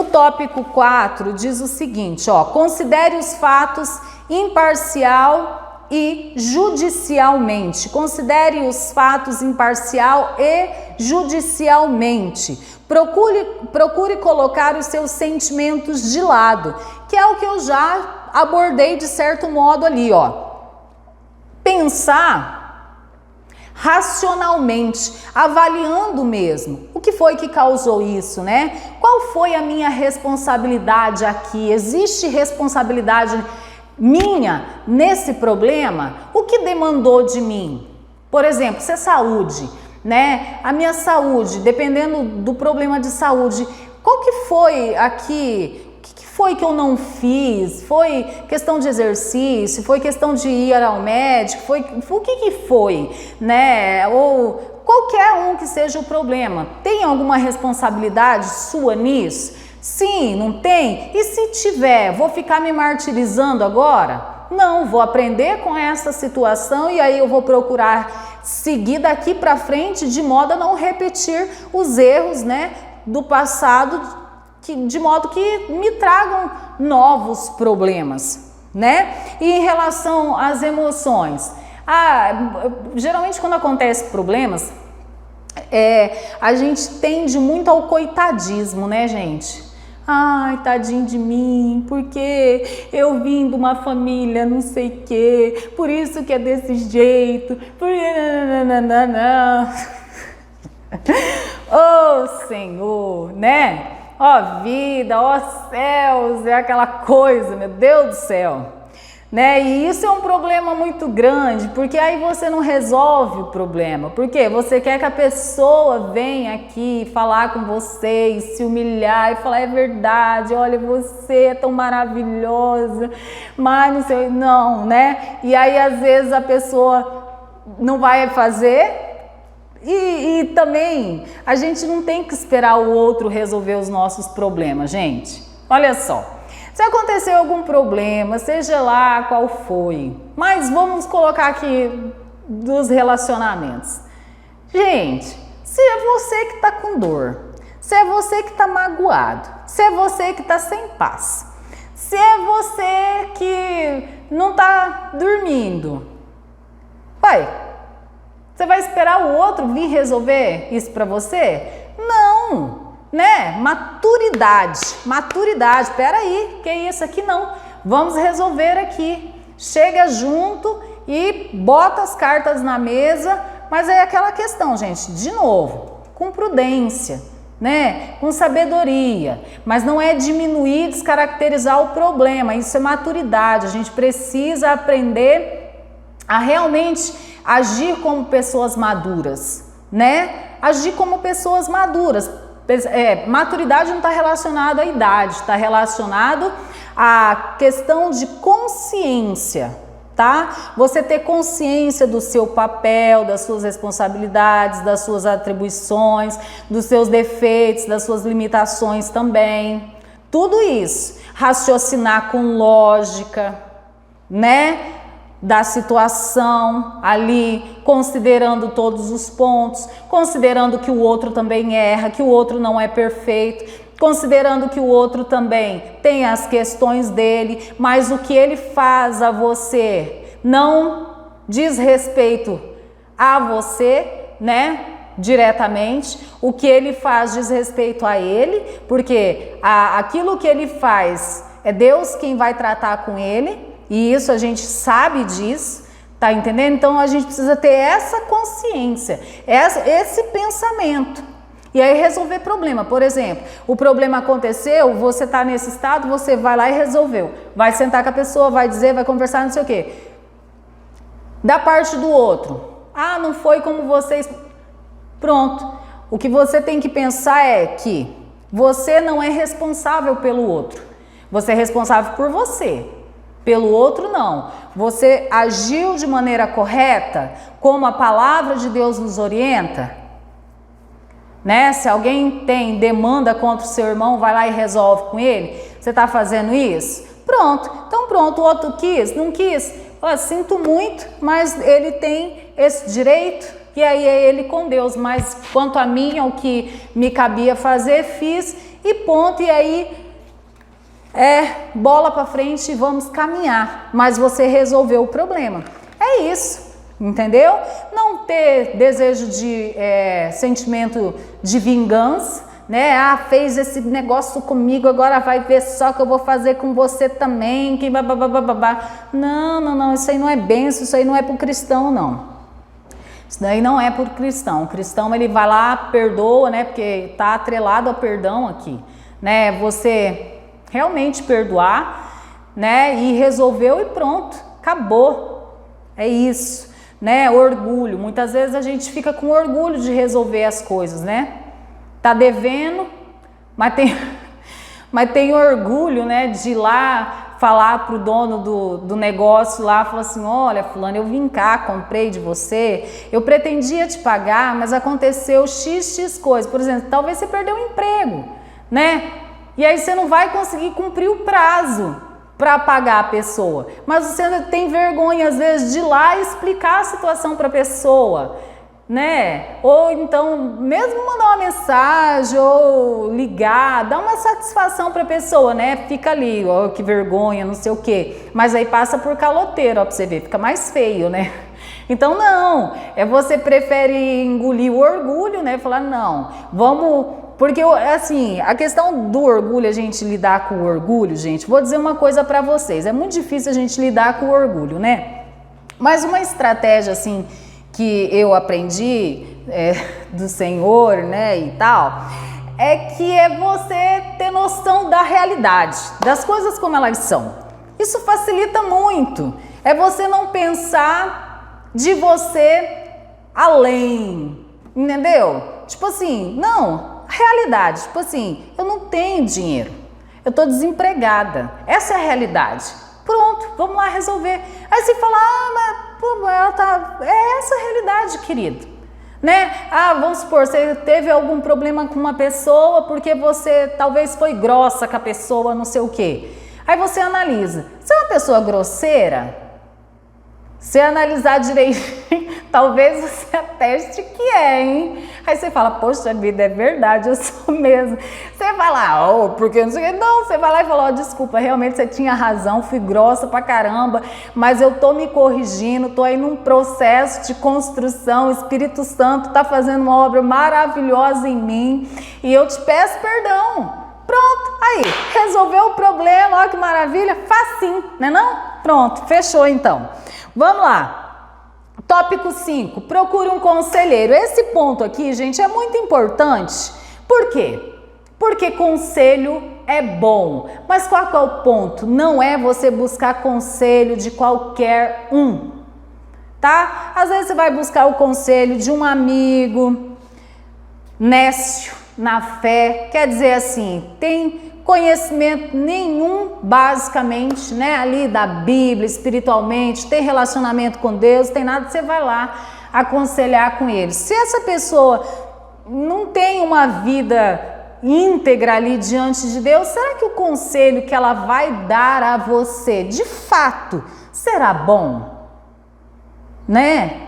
tópico 4 diz o seguinte, ó, considere os fatos imparcial e judicialmente. Considere os fatos imparcial e judicialmente. Procure colocar os seus sentimentos de lado, que é o que eu já abordei de certo modo ali, ó. Pensar racionalmente, avaliando mesmo o que foi que causou isso, né? Qual foi a minha responsabilidade aqui? Existe responsabilidade minha nesse problema? O que demandou de mim? Por exemplo, se é saúde, né? A minha saúde, dependendo do problema de saúde, qual que foi aqui? Foi que eu não fiz? Foi questão de exercício? Foi questão de ir ao médico? O que foi, né? Ou qualquer um que seja o problema. Tem alguma responsabilidade sua nisso? Sim, não tem? E se tiver, vou ficar me martirizando agora? Não, vou aprender com essa situação e aí eu vou procurar seguir daqui para frente de modo a não repetir os erros, né, do passado, de modo que me tragam novos problemas, né? E em relação às emoções, geralmente quando acontecem problemas, a gente tende muito ao coitadismo, né, gente? Ai, tadinho de mim, porque eu vim de uma família não sei o quê, por isso que é desse jeito, Oh, Senhor, né? Ó vida, ó céus, é aquela coisa, meu Deus do céu, né? E isso é um problema muito grande, porque aí você não resolve o problema, porque você quer que a pessoa venha aqui falar com você e se humilhar e falar, é verdade, olha, você é tão maravilhosa, mas não sei, não, né? E aí às vezes a pessoa não vai fazer. E também a gente não tem que esperar o outro resolver os nossos problemas, gente. Olha só, se aconteceu algum problema, seja lá qual foi, mas vamos colocar aqui dos relacionamentos. Gente, se é você que está com dor, se é você que está magoado, se é você que está sem paz, se é você que não está dormindo, você vai esperar o outro vir resolver isso para você? Não, né? Maturidade, peraí, que isso aqui não, vamos resolver aqui. Chega junto e bota as cartas na mesa, mas é aquela questão, gente, de novo, com prudência, né? Com sabedoria, mas não é diminuir, descaracterizar o problema, isso é maturidade, a gente precisa aprender a realmente agir como pessoas maduras, né? Agir como pessoas maduras. Maturidade não está relacionado à idade, está relacionado à questão de consciência, tá? Você ter consciência do seu papel, das suas responsabilidades, das suas atribuições, dos seus defeitos, das suas limitações também. Tudo isso. Raciocinar com lógica, né? Da situação ali, considerando todos os pontos, considerando que o outro também erra, que o outro não é perfeito, considerando que o outro também tem as questões dele, mas o que ele faz a você não diz respeito a você, né? Diretamente, o que ele faz diz respeito a ele, porque aquilo que ele faz é Deus quem vai tratar com ele. E isso a gente sabe disso, tá entendendo? Então a gente precisa ter essa consciência, esse pensamento. E aí resolver problema. Por exemplo, o problema aconteceu, você tá nesse estado, você vai lá e resolveu. Vai sentar com a pessoa, vai dizer, vai conversar, não sei o quê. Da parte do outro, não foi como vocês... Pronto. O que você tem que pensar é que você não é responsável pelo outro. Você é responsável por você. Pelo outro não. Você agiu de maneira correta, como a palavra de Deus nos orienta? Né? Se alguém tem demanda contra o seu irmão, vai lá e resolve com ele. Você está fazendo isso? Pronto. Então Então pronto, o outro quis, não quis. Sinto muito, mas ele tem esse direito e aí é ele com Deus. Mas quanto a mim, o que me cabia fazer, fiz e ponto. E aí bola para frente e vamos caminhar. Mas você resolveu o problema. É isso, entendeu? Não ter desejo de sentimento de vingança, né? Fez esse negócio comigo, agora vai ver só que eu vou fazer com você também, que babá. Não, isso aí não é bênção, isso aí não é pro cristão, não. Isso daí não é pro cristão. O cristão, ele vai lá, perdoa, né? Porque tá atrelado a perdão aqui, né? Você realmente perdoar, né? E resolveu e pronto, acabou. É isso, né? Orgulho. Muitas vezes a gente fica com orgulho de resolver as coisas, né? Tá devendo, mas tem orgulho, né, de ir lá falar pro dono do negócio lá, falar assim, olha, fulano, eu vim cá, comprei de você, eu pretendia te pagar, mas aconteceu x coisa. Por exemplo, talvez você perdeu o emprego, né? E aí você não vai conseguir cumprir o prazo para pagar a pessoa, mas você ainda tem vergonha, às vezes, de ir lá e explicar a situação para a pessoa, né? Ou então mesmo mandar uma mensagem ou ligar, dar uma satisfação para a pessoa, né? Fica ali, ó, que vergonha, não sei o quê. Mas aí passa por caloteiro, ó, para você ver, fica mais feio, né? Então não, você prefere engolir o orgulho, né? Falar não, vamos, porque assim, a questão do orgulho, a gente lidar com o orgulho, gente, vou dizer uma coisa para vocês, é muito difícil a gente lidar com o orgulho, né? Mas uma estratégia assim que eu aprendi do Senhor, né, e tal, que é você ter noção da realidade, das coisas como elas são. Isso facilita muito. É você não pensar de você além, entendeu? Tipo assim, não, realidade, tipo assim, eu não tenho dinheiro, eu tô desempregada, essa é a realidade. Pronto, vamos lá resolver. Aí você fala, mas pô, ela tá... É essa a realidade, querido. Né? Vamos supor, você teve algum problema com uma pessoa porque você talvez foi grossa com a pessoa, não sei o quê. Aí você analisa. Se é uma pessoa grosseira, se analisar direitinho, talvez você ateste que hein? Aí você fala, poxa vida, é verdade, eu sou mesmo. Você vai lá, porque não sei o que. Não, você vai lá e fala, desculpa, realmente você tinha razão, fui grossa pra caramba, mas eu tô me corrigindo, tô aí num processo de construção, o Espírito Santo tá fazendo uma obra maravilhosa em mim e eu te peço perdão. Pronto, aí, resolveu o problema, olha que maravilha, facinho, né não? Pronto, fechou então. Vamos lá. Tópico 5, procure um conselheiro. Esse ponto aqui, gente, é muito importante. Por quê? Porque conselho é bom. Mas qual que é o ponto? Não é você buscar conselho de qualquer um, tá? Às vezes você vai buscar o conselho de um amigo nécio na fé, quer dizer assim, tem conhecimento nenhum, basicamente, né, ali da Bíblia, espiritualmente, tem relacionamento com Deus, tem nada, você vai lá aconselhar com ele. Se essa pessoa não tem uma vida íntegra ali diante de Deus, será que o conselho que ela vai dar a você, de fato, será bom? Né?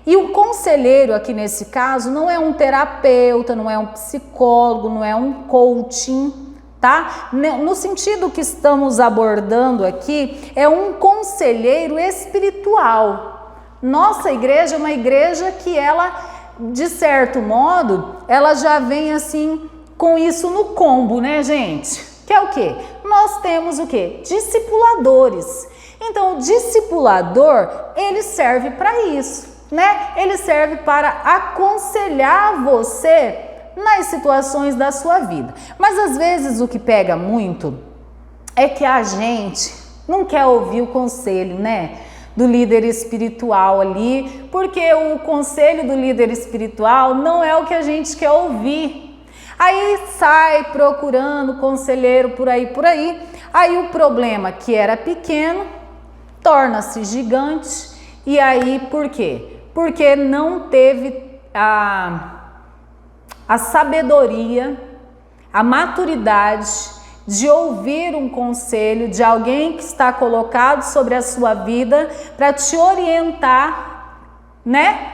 E o conselheiro aqui nesse caso não é um terapeuta, não é um psicólogo, não é um coaching, tá? No sentido que estamos abordando aqui, é um conselheiro espiritual. Nossa igreja é uma igreja que ela, de certo modo, ela já vem assim com isso no combo, né, gente? Que é o quê? Nós temos o quê? Discipuladores. Então, o discipulador, ele serve para isso, né? Ele serve para aconselhar você nas situações da sua vida. Mas às vezes o que pega muito é que a gente não quer ouvir o conselho, né, do líder espiritual ali, porque o conselho do líder espiritual não é o que a gente quer ouvir. Aí sai procurando conselheiro por aí. Aí o problema que era pequeno torna-se gigante. E aí por quê? Porque não teve a sabedoria, a maturidade de ouvir um conselho de alguém que está colocado sobre a sua vida para te orientar, né?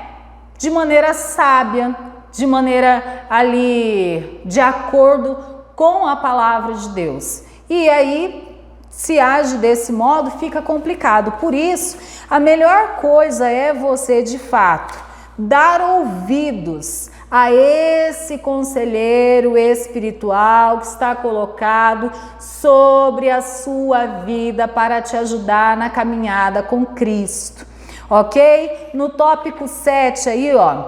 De maneira sábia, de maneira ali de acordo com a palavra de Deus. E aí, se age desse modo, fica complicado. Por isso, a melhor coisa é você, de fato, dar ouvidos a esse conselheiro espiritual que está colocado sobre a sua vida para te ajudar na caminhada com Cristo, ok? No tópico 7 aí, ó,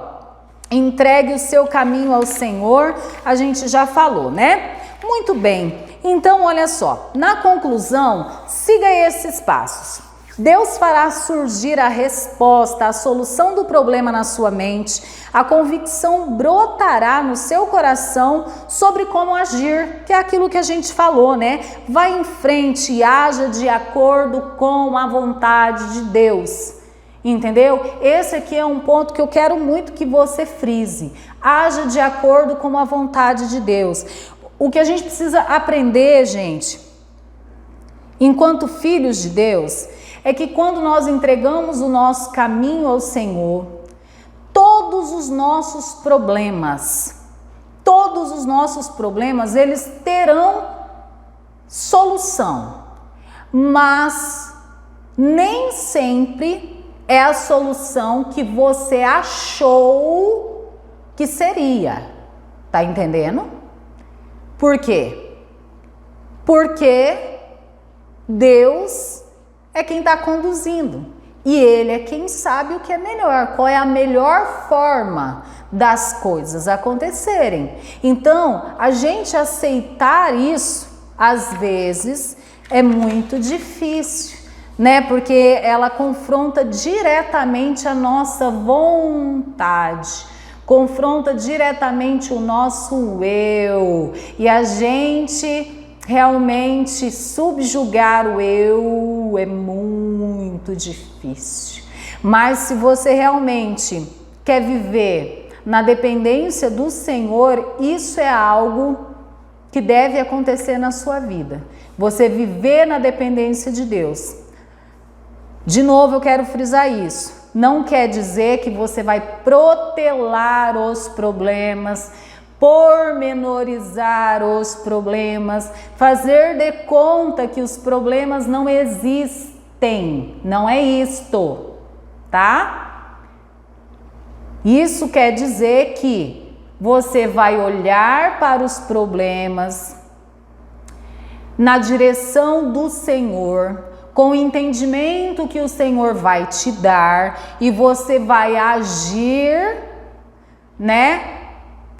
entregue o seu caminho ao Senhor, a gente já falou, né? Muito bem, então olha só, na conclusão, siga esses passos. Deus fará surgir a resposta, a solução do problema na sua mente, a convicção brotará no seu coração sobre como agir, que é aquilo que a gente falou, né? Vai em frente e haja de acordo com a vontade de Deus, entendeu? Esse aqui é um ponto que eu quero muito que você frise, haja de acordo com a vontade de Deus. O que a gente precisa aprender, gente, enquanto filhos de Deus, é que quando nós entregamos o nosso caminho ao Senhor, todos os nossos problemas, eles terão solução, mas nem sempre é a solução que você achou que seria. Tá entendendo? Por quê? Porque Deus é quem está conduzindo e Ele é quem sabe o que é melhor, qual é a melhor forma das coisas acontecerem. Então, a gente aceitar isso, às vezes, é muito difícil, né? Porque ela confronta diretamente a nossa vontade, confronta diretamente o nosso eu, e a gente realmente subjugar o eu é muito difícil. Mas se você realmente quer viver na dependência do Senhor, isso é algo que deve acontecer na sua vida. Você viver na dependência de Deus. De novo, eu quero frisar isso. Não quer dizer que você vai protelar os problemas, pormenorizar os problemas, fazer de conta que os problemas não existem. Não é isto, tá? Isso quer dizer que você vai olhar para os problemas na direção do Senhor, com o entendimento que o Senhor vai te dar, e você vai agir, né,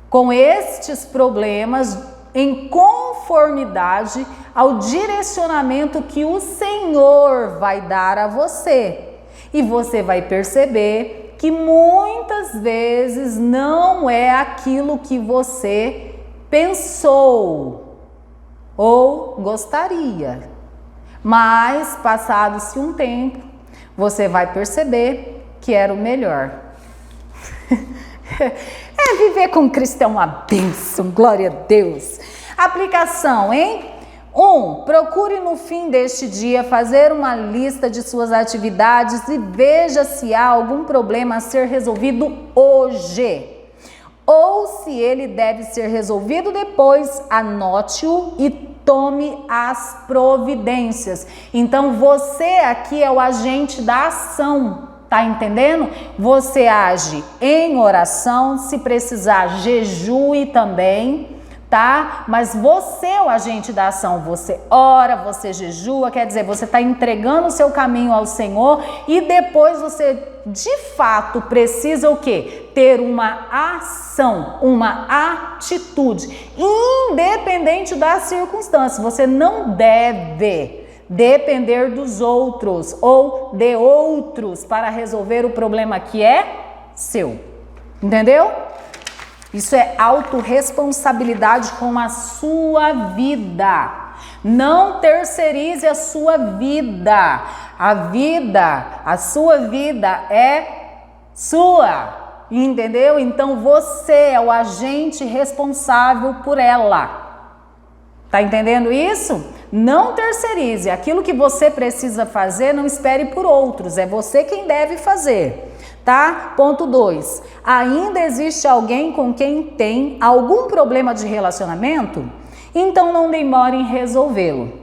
com estes problemas em conformidade ao direcionamento que o Senhor vai dar a você. E você vai perceber que muitas vezes não é aquilo que você pensou ou gostaria. Mas, passado-se um tempo, você vai perceber que era o melhor. Viver com Cristo é uma bênção, glória a Deus. Aplicação, hein? 1. Procure no fim deste dia fazer uma lista de suas atividades e veja se há algum problema a ser resolvido hoje. Ou se ele deve ser resolvido depois, anote-o e tome as providências. Então você aqui é o agente da ação, tá entendendo? Você age em oração, se precisar jejue também, tá? Mas você é o agente da ação, você ora, você jejua, quer dizer, você está entregando o seu caminho ao Senhor e depois você de fato precisa o quê? Ter uma ação, uma atitude, independente das circunstâncias. Você não deve depender dos outros ou de outros para resolver o problema que é seu. Entendeu? Isso é autorresponsabilidade com a sua vida. Não terceirize a sua vida. A sua vida é sua. Entendeu? Então você é o agente responsável por ela. Tá entendendo isso? Não terceirize. Aquilo que você precisa fazer, não espere por outros. É você quem deve fazer, tá? Ponto 2. Ainda existe alguém com quem tem algum problema de relacionamento? Então não demore em resolvê-lo.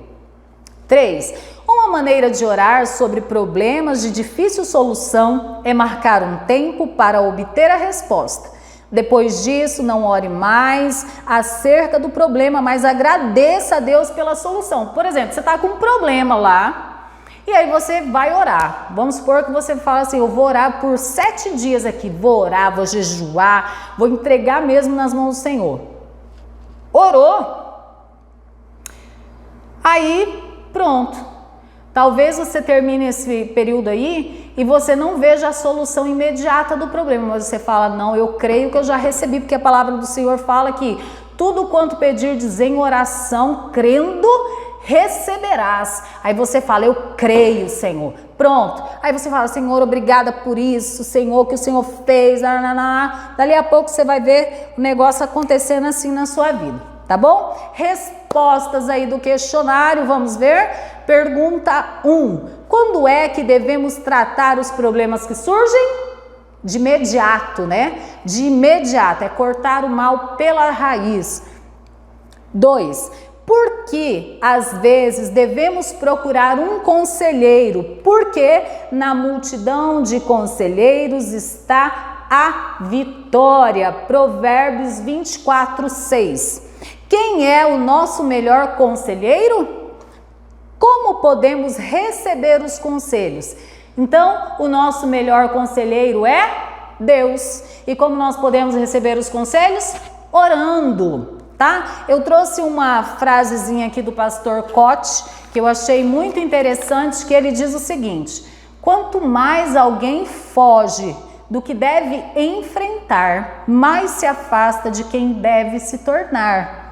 3. Uma maneira de orar sobre problemas de difícil solução é marcar um tempo para obter a resposta. Depois disso, não ore mais acerca do problema, mas agradeça a Deus pela solução. Por exemplo, você está com um problema lá e aí você vai orar. Vamos supor que você fala assim, eu vou orar por 7 dias aqui, vou orar, vou jejuar, vou entregar mesmo nas mãos do Senhor. Orou. Aí, pronto. Talvez você termine esse período aí e você não veja a solução imediata do problema, mas você fala, não, eu creio que eu já recebi, porque a palavra do Senhor fala que tudo quanto pedirdes em oração, crendo, receberás. Aí você fala, eu creio, Senhor. Pronto. Aí você fala, Senhor, obrigada por isso, Senhor, que o Senhor fez. Dali a pouco você vai ver o negócio acontecendo assim na sua vida, tá bom? Respostas aí do questionário, vamos ver. Pergunta 1. Quando é que devemos tratar os problemas que surgem? De imediato, né? De imediato, é cortar o mal pela raiz. 2. Por que às vezes devemos procurar um conselheiro? Porque na multidão de conselheiros está a vitória. Provérbios 24:6. Quem é o nosso melhor conselheiro? Como podemos receber os conselhos? Então, o nosso melhor conselheiro é Deus. E como nós podemos receber os conselhos? Orando, tá? Eu trouxe uma frasezinha aqui do pastor Cote, que eu achei muito interessante, que ele diz o seguinte: quanto mais alguém foge do que deve enfrentar, mais se afasta de quem deve se tornar.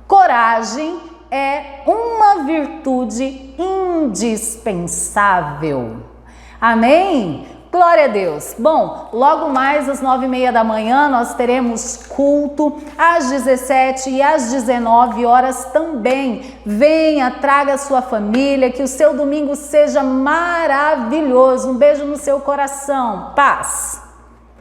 Coragem é uma virtude indispensável. Amém? Glória a Deus. Bom, logo mais às 9h30 da manhã nós teremos culto, às 17 e às 19 horas também. Venha, traga a sua família, que o seu domingo seja maravilhoso. Um beijo no seu coração. Paz.